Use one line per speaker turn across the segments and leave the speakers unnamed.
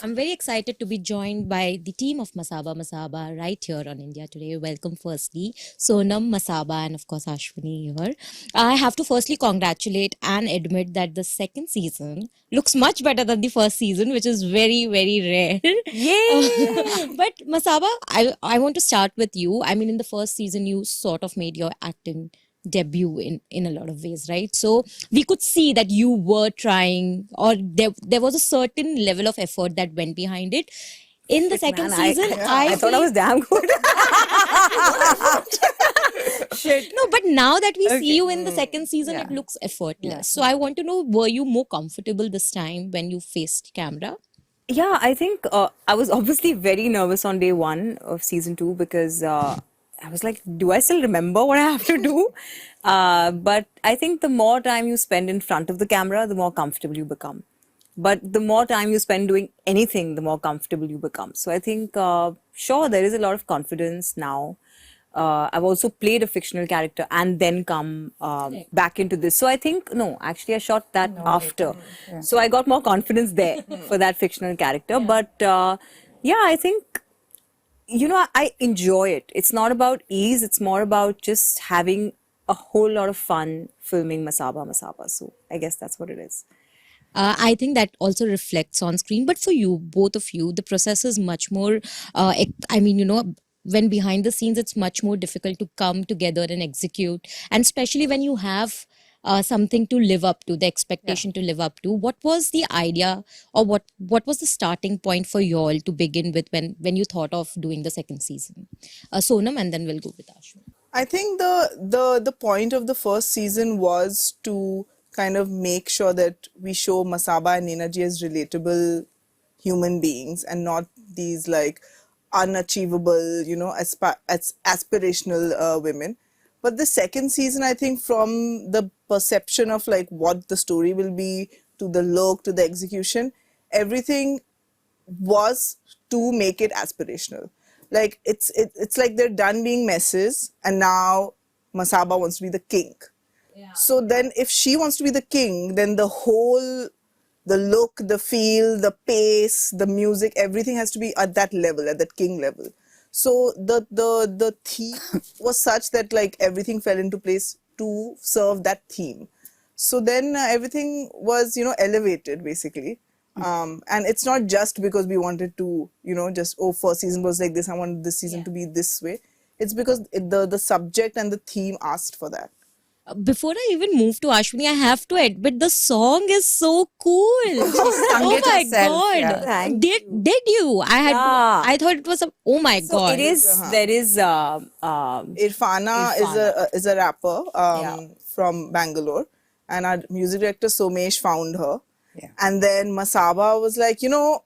I'm very excited to be joined by the team of Masaba Masaba right here on India Today. Welcome, firstly, Sonam Masaba and, of course, Ashwini here. I have to firstly congratulate and admit that the second season looks much better than the first season, which is very, very rare.
Yay!
But Masaba, I want to start with you. I mean, in the first season, you sort of made your acting debut in a lot of ways, right? So we could see that you were trying, or there was a certain level of effort that went behind it. In the
Shit,
second
man,
season,
I thought I was damn good. Shit.
no, but now that we see
Okay.
you in the second season,
Yeah.
it looks effortless.
Yeah.
So I want to know, were you more comfortable this time when you faced camera?
Yeah, I think I was obviously very nervous on day one of season two because I was like, do I still remember what I have to do? But I think the more time you spend in front of the camera, the more comfortable you become. But the more time you spend doing anything, the more comfortable you become. So I think, sure, there is a lot of confidence now. I've also played a fictional character and then come back into this. So I think, no, actually I shot that after. So I got more confidence there for that fictional character. But yeah, I think, I enjoy it. It's not about ease. It's more about just having a whole lot of fun filming Masaba Masaba. So I guess that's what it is.
I think that also reflects on screen. But for you, both of you, the process is much more, I mean, when behind the scenes, it's much more difficult to come together and execute. And especially when you have something to live up to, the expectation to live up to. What was the idea, or what was the starting point for you all to begin with when you thought of doing the second season? Sonam, and then we'll go with Ashwin.
I think the point of the first season was to kind of make sure that we show Masaba and Ninaji as relatable human beings and not these like unachievable, aspirational women. But the second season, I think, from the perception of like what the story will be to the look to the execution, everything was to make it aspirational. Like it's like they're done being messes, and now Masaba wants to be the king. So then, if she wants to be the king, then the look, the feel, the pace, the music, everything has to be at that level, at that king level. So the theme was such that like everything fell into place to serve that theme. So then everything was elevated basically. And it's not just because we wanted to first season was like this, I wanted this season to be this way. It's because the subject and the theme asked for that.
Before I even move to Ashwini, I have to admit the song is so cool. Oh
it
my
herself,
god!
yeah.
Thank
Did you?
Yeah.
I thought it was a. Oh my
So
god!
it is, there is,
Irfana is a rapper
Yeah.
from Bangalore, and our music director Somesh found her.
Yeah.
And then Masaba was like, I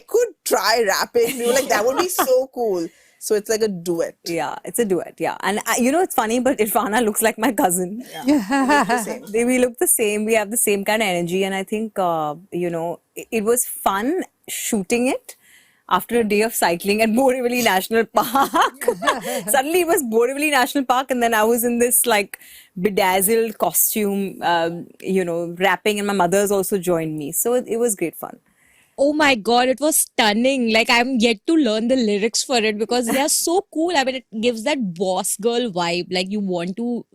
could try rapping. We were like, that would be so cool. So it's like a duet.
yeah, it's a duet. Yeah. And it's funny, but Irfana looks like my cousin.
The same.
We look the same. We have the same kind of energy. And I think, it was fun shooting it after a day of cycling at Borivali National Park. Suddenly it was Borivali National Park, and then I was in this like bedazzled costume, rapping, and my mother's also joined me. So it was great fun.
Oh my god! It was stunning. Like, I'm yet to learn the lyrics for it because they are so cool. I mean, it gives that boss girl vibe. Like, you want to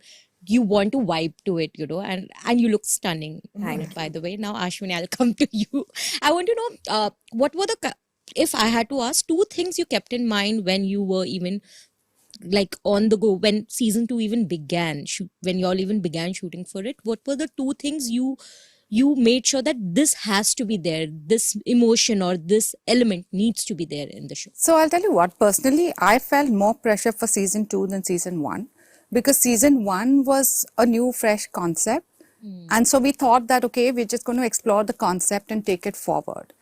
vibe to it, and you look stunning on it, by the way. Now, Ashwini, I'll come to you. I want to know, what were if I had to ask, two things you kept in mind when you were even like on the go, when season 2 even began, when you all even began shooting for it. What were the two things you made sure that this has to be there, this emotion or this element needs to be there in the show?
So I'll tell you what, personally, I felt more pressure for season 2 than season 1 because season 1 was a new, fresh concept. And so we thought that, okay, we're just going to explore the concept and take it forward.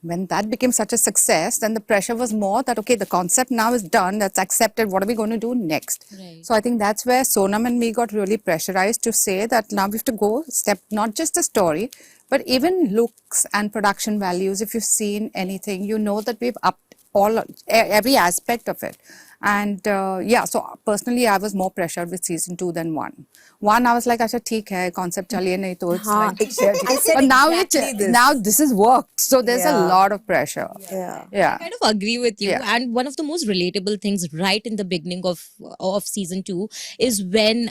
When that became such a success, then the pressure was more that, okay, the concept now is done, that's accepted, what are we going to do next?
Right.
So I think that's where Sonam and me got really pressurized to say that now we have to go step, not just the story, but even looks and production values. If you've seen anything, you know that we've upped every aspect of it. And yeah, so personally, I was more pressured with season 2 than 1. 1, I was like, "Acha, theek hai, concept chaliye nahi to it's
Haan,
like."
I said
But now
exactly this.
now this has worked, so there's a
Yeah.
lot of pressure.
Yeah.
Yeah.
Kind of agree with you.
Yeah.
And one of the most relatable things right in the beginning of season 2 is when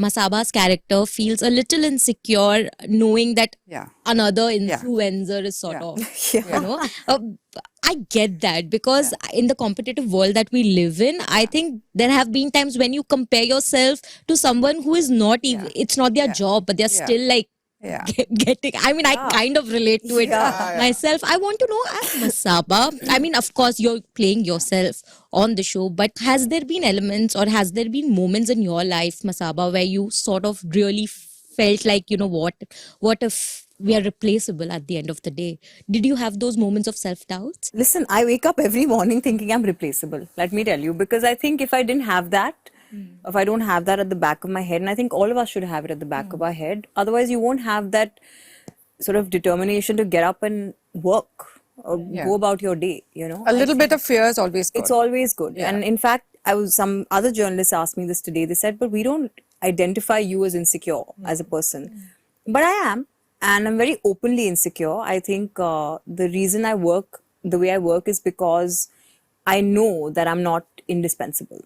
Masaba's character feels a little insecure knowing that
Yeah.
another
Yeah.
influencer is sort
Yeah.
of,
Yeah.
you know. I get that because in the competitive world that we live in, I think there have been times when you compare yourself to someone who is not even, it's not their job, but they're
Yeah.
still like
Yeah.
getting. I mean, I kind of relate to it
Yeah.
myself. I want to know, as Masaba, I mean, of course, you're playing yourself on the show, but has there been elements or has there been moments in your life, Masaba, where you sort of really felt like, you know, what if we are replaceable at the end of the day? Did you have those moments of self-doubt?
Listen, I wake up every morning thinking I'm replaceable. Let me tell you, because I think if I didn't have that, if I don't have that at the back of my head, and I think all of us should have it at the back of our head, otherwise you won't have that sort of determination to get up and work or go about your day, you know.
A little bit of fear is always good.
It's always good. And in fact, some other journalists asked me this today. They said, but we don't identify you as insecure as a person. But I am. And I'm very openly insecure. I think the reason I work the way I work is because I know that I'm not indispensable,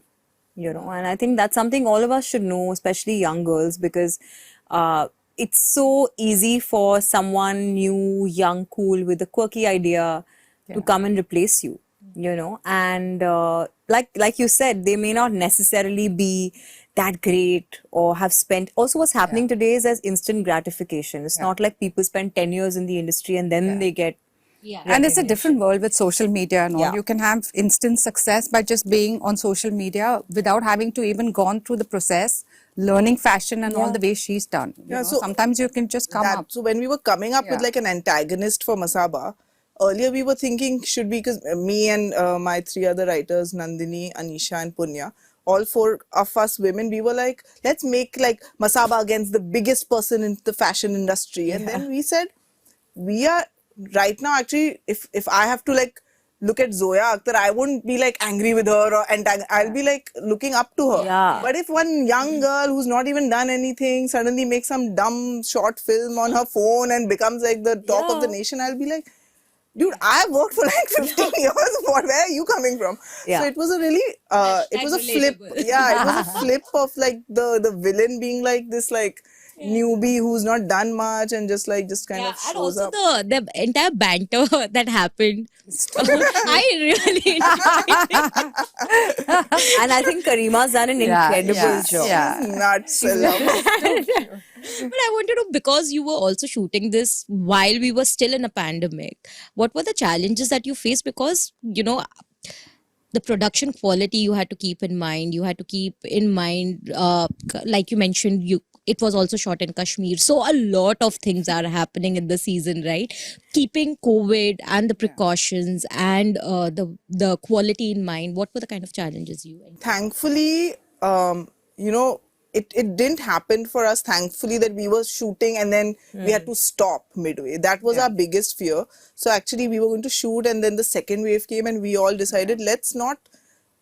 you know. And I think that's something all of us should know, especially young girls, because it's so easy for someone new, young, cool, with a quirky idea to come and replace you, you know. And like you said, they may not necessarily be that great or have spent. Also, what's happening today is as instant gratification. It's not like people spend 10 years in the industry and then they get.
Yeah.
And it's a different world with social media and all.
Yeah.
You can have instant success by just being on social media without having to even gone through the process, learning fashion and all the way she's done. You know,
so
sometimes you can just come up.
So when we were coming up with like an antagonist for Masaba, earlier we were thinking should be, because me and my 3 other writers, Nandini, Anisha and Punya, all 4 of us women, we were like, let's make like Masaba against the biggest person in the fashion industry. And then we said, we are right now actually, if I have to like look at Zoya Akhtar, I wouldn't be like angry with her or I'll be like looking up to her.
Yeah.
But if one young girl who's not even done anything suddenly makes some dumb short film on her phone and becomes like the talk of the nation, I'll be like, dude, I've worked for like 15 years. Where are you coming from?
Yeah.
So it was a really, it was a flip. Yeah, it was a flip of like the villain being like this like newbie who's not done much and just kind of
And
shows
also
up.
the entire banter that happened. I really
And I think Karima's done an incredible job.
Yeah.
Nuts. I love it.
But I want to know, because you were also shooting this while we were still in a pandemic, what were the challenges that you faced? Because, you know, the production quality you had to keep in mind. You had to keep in mind, like you mentioned, it was also shot in Kashmir. So a lot of things are happening in the season, right? Keeping COVID and the precautions and the quality in mind, what were the kind of challenges you encountered?
Thankfully, you know, it didn't happen for us, thankfully, that we were shooting and then we had to stop midway. That was our biggest fear. So actually we were going to shoot and then the second wave came and we all decided, let's not,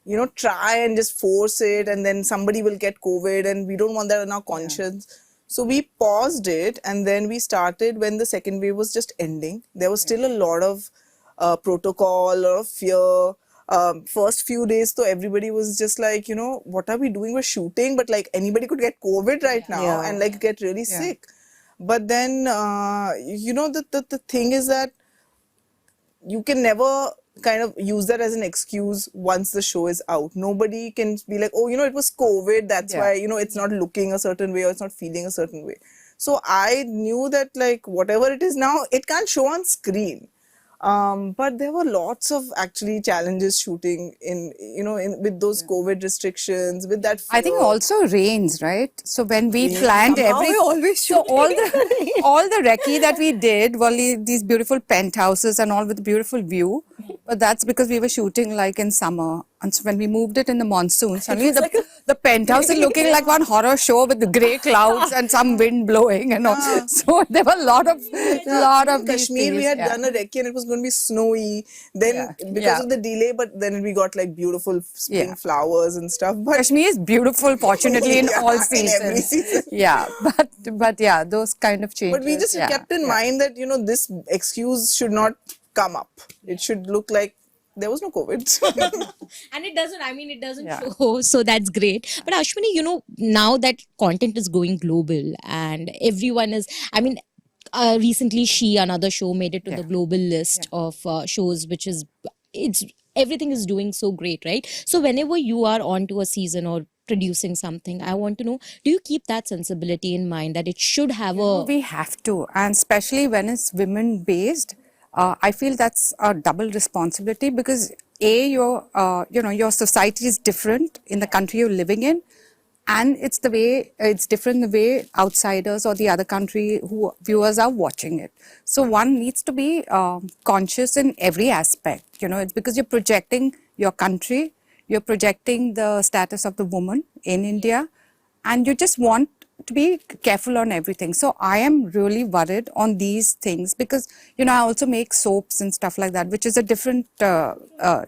you know, try and just force it and then somebody will get COVID and we don't want that on our conscience. So we paused it and then we started when the second wave was just ending. There was still a lot of protocol, a lot of fear. First few days, though, everybody was just like, you know, what are we doing? We're shooting, but like anybody could get COVID right now and like get really sick. But then, you know, the thing is that you can never kind of use that as an excuse once the show is out. Nobody can be like, oh, you know, it was COVID, that's why, you know, it's not looking a certain way or it's not feeling a certain way. So I knew that like whatever it is now, it can't show on screen. But there were lots of actually challenges shooting in, you know, with those COVID restrictions, with that fear.
I think also rains, right? So when we planned
Somehow we always
so
shoot
all the recce that we did, well, these beautiful penthouses and all with beautiful view. But that's because we were shooting like in summer. And so when we moved it in the monsoon, suddenly the penthouse is looking like one horror show with the grey clouds and some wind blowing and all. So there were a lot of these
Kashmir, we
things,
had
yeah.
done a recce and it was going to be snowy. Then
Yeah.
because
Yeah.
of the delay, but then we got like beautiful spring
Yeah.
flowers and stuff. But
Kashmir is beautiful, fortunately, in
Yeah,
all
in every
seasons.
season.
Yeah, but yeah, those kind of changes.
But we just
yeah,
kept in
yeah.
mind that, this excuse should not come up. It should look like there was no COVID.
And it doesn't, I mean, it doesn't
Yeah.
show, so that's great. But Ashwini, now that content is going global and everyone is, I mean, recently another show made it to the global list of shows, which is, everything is doing so great, right? So whenever you are onto a season or producing something, I want to know, do you keep that sensibility in mind that it should have a,
We have to, and especially when it's women based, I feel that's a double responsibility because your society is different in the country you're living in, and it's different the way outsiders or the other country who viewers are watching it. So one needs to be conscious in every aspect. It's because you're projecting your country, you're projecting the status of the woman in India, and you just want to be careful on everything. So I am really worried on these things because, I also make soaps and stuff like that, which is a different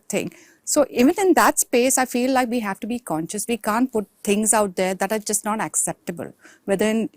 thing. So even in that space, I feel like we have to be conscious. We can't put things out there that are just not acceptable. Whether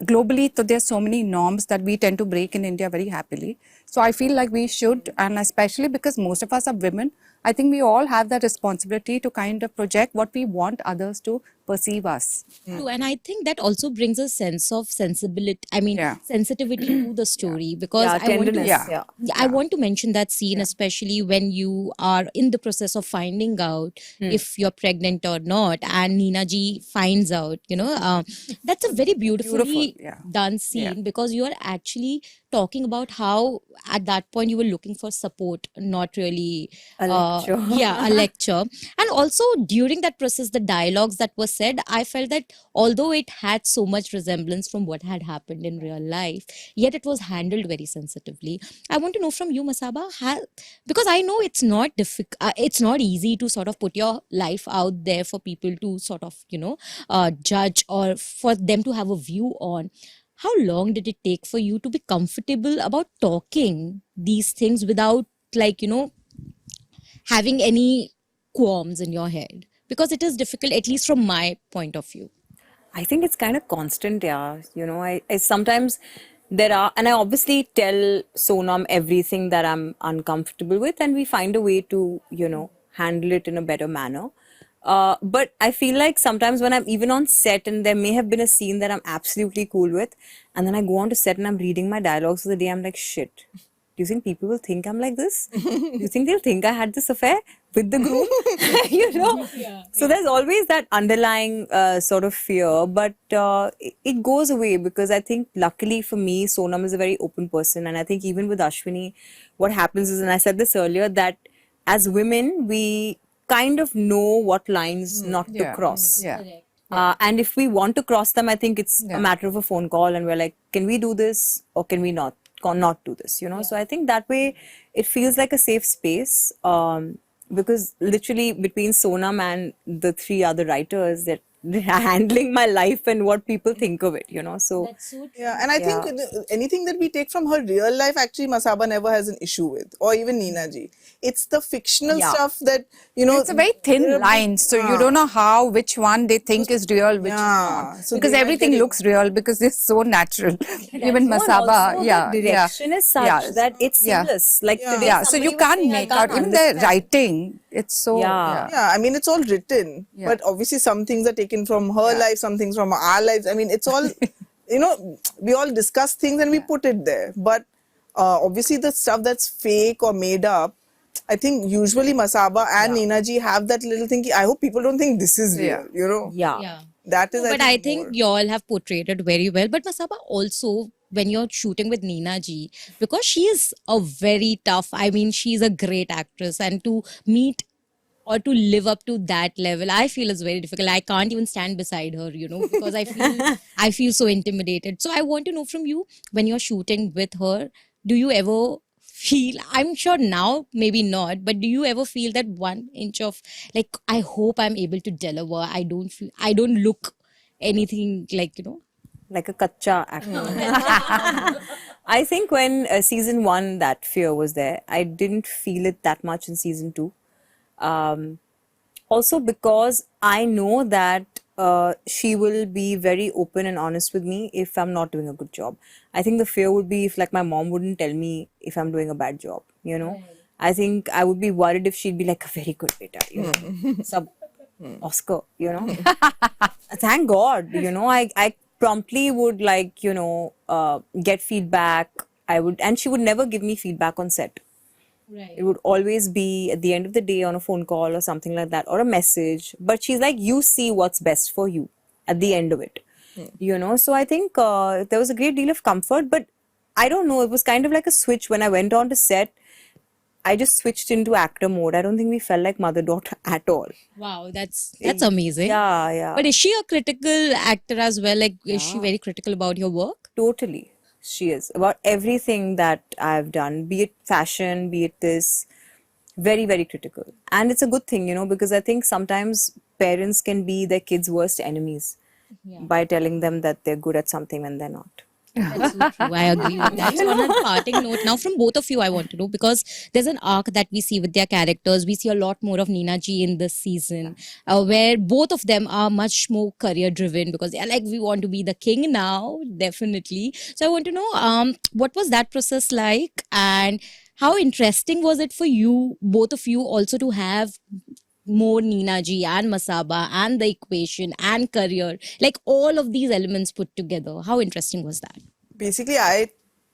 globally, so there's so many norms that we tend to break in India very happily. So I feel like we should, and especially because most of us are women, I think we all have that responsibility to kind of project what we want others to perceive us.
true. And I think that also brings a sense of sensibility, I mean,
Yeah.
sensitivity to the story because
Yeah,
I want to,
tenderness.
Yeah.
I want to mention that scene, especially when you are in the process of finding out if you're pregnant or not, and Nina Ji finds out, that's a very beautifully
Beautiful, yeah.
done scene because you are actually talking about how at that point you were looking for support, not really
A lecture.
a lecture. And also during that process, the dialogues that were said, I felt that although it had so much resemblance from what had happened in real life, yet it was handled very sensitively. I want to know from you, Masaba, because I know it's not it's not easy to sort of put your life out there for people to sort of judge or for them to have a view on. How long did it take for you to be comfortable about talking these things without having any qualms in your head? Because it is difficult, at least from my point of view.
I think it's kind of constant, yeah. I sometimes and I obviously tell Sonam everything that I'm uncomfortable with, and we find a way to, handle it in a better manner. But I feel like sometimes when I'm even on set and there may have been a scene that I'm absolutely cool with, and then I go on to set and I'm reading my dialogues for the day, I'm like, shit. Do you think people will think I'm like this? Do you think they'll think I had this affair with the groom? So there's always that underlying sort of fear, but it goes away because I think luckily for me, Sonam is a very open person. And I think even with Ashwini, what happens is, and I said this earlier, that as women, we kind of know what lines not to cross.
Yeah.
And if we want to cross them, I think it's a matter of a phone call and we're like, can we do this or can we not do this, So I think that way it feels like a safe space because literally between Sonam and the three other writers that they're handling my life and what people think of it, So
That's so true.
Yeah, and I think anything that we take from her real life, actually, Masaba never has an issue with, or even Nina Ji. It's the fictional
Yeah.
stuff that,
It's a very thin line, so you don't know which one they think is real, which is
Yeah,
not.
so
Because
they might
everything
get it-
looks real because it's so natural. Even
No, and
Masaba,
also
yeah,
the direction is such
yeah.
that it's
Yeah.
seamless. Like today,
Yeah, so you
somebody was
can't
saying, "I
make out, even the
understand."
writing, it's so,
Yeah.
Yeah, I mean, it's all written,
Yeah.
but obviously some things are taken from her life, some things from our lives. I mean, it's all, we all discuss things and we put it there. But obviously the stuff that's fake or made up, I think usually Masaba and Nina Ji have that little thing, I hope people don't think this is real,
Yeah.
Yeah.
That is,
No, but I think
more.
y'all have portrayed it very well. But Masaba, also when you're shooting with Nina Ji, because she is a very tough, I mean, she's a great actress, and to meet or to live up to that level, I feel is very difficult. I can't even stand beside her, because I feel so intimidated. So I want to know from you, when you're shooting with her, do you ever feel, I'm sure now maybe not, but do you ever feel that 1 inch of like, I hope I'm able to deliver, I don't look anything like,
Like a kacha actor. I think when season 1 that fear was there, I didn't feel it that much in season 2. Um, Also because I know that she will be very open and honest with me if I'm not doing a good job. I think the fear would be if like my mom wouldn't tell me if I'm doing a bad job, you know. I think I would be worried if she'd be like a very good beta, you know, sub Oscar, you know. Thank God, you know, I promptly would like, you know, get feedback. I would, and she would never give me feedback on set.
right?
It would always be at the end of the day on a phone call or something like that or a message. But she's like, you see what's best for you at the end of it. You know, so I think there was a great deal of comfort. But I don't know, it was kind of like a switch when I went on to set. I just switched into actor mode. I don't think we felt like mother-daughter at all.
Wow, that's amazing.
Yeah, yeah.
But is she a critical actor as well? Like, is she very critical about your work?
Totally. She is. About everything that I've done, be it fashion, be it this, very, very critical. And it's a good thing, you know, because I think sometimes parents can be their kids' worst enemies by telling them that they're good at something when they're not.
That's so true. I agree with that. So on a parting note, now from both of you, I want to know, because there's an arc that we see with their characters. We see a lot more of Neena Ji in this season, where both of them are much more career driven because they're like, we want to be the king now, definitely. So I want to know, what was that process like, and how interesting was it for you, both of you, also to have more Neena Ji and Masaba and the equation and career, like all of these elements put together? How interesting was that?
Basically, I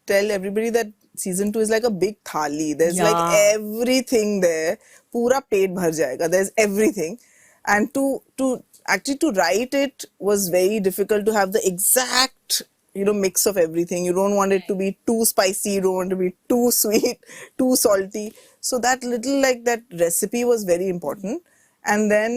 tell everybody that season 2 is like a big thali. There's
Yeah.
like everything there. Pura pet bhar jayega. There's everything. And to actually to write it was very difficult to have the exact, you know, mix of everything. You don't want it to be too spicy, you don't want it to be too sweet, too salty. So that little like that recipe was very important. And then,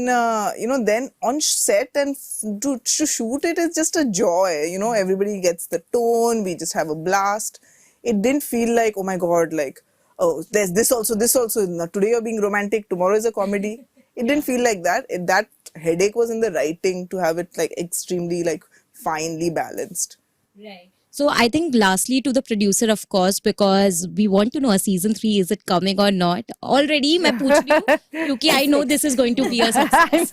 you know, then on set and to shoot it is just a joy. You know, everybody gets the tone. We just have a blast. It didn't feel like, oh my God, like, oh, there's this also, this also. Now, today you're being romantic, tomorrow is a comedy. It didn't feel like that. That headache was in the writing to have it like extremely like finely balanced.
Right. So I think lastly to the producer, of course, because we want to know a season 3, is it coming or not? Already, मैं पूछ रही हूँ, क्योंकि I know this is going to be a success.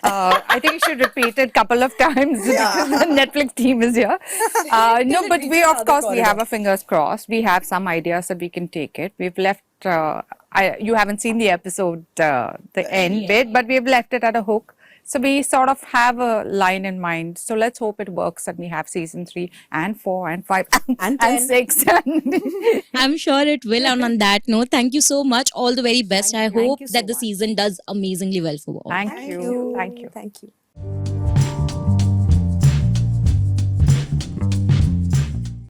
I think you should repeat it a couple of times because the Netflix team is here. No, but we, of course, we have our fingers crossed. We have some ideas that we can take it. We've left, you haven't seen the episode, the end bit, but we've left it at a hook. So we sort of have a line in mind. So let's hope it works and we have season 3 and 4 and 5 and 6.
I'm sure it will. And on that note, thank you so much. All the very best. I hope
you so
that the
much.
season does amazingly well for all.
Thank you. Thank you.
Thank you.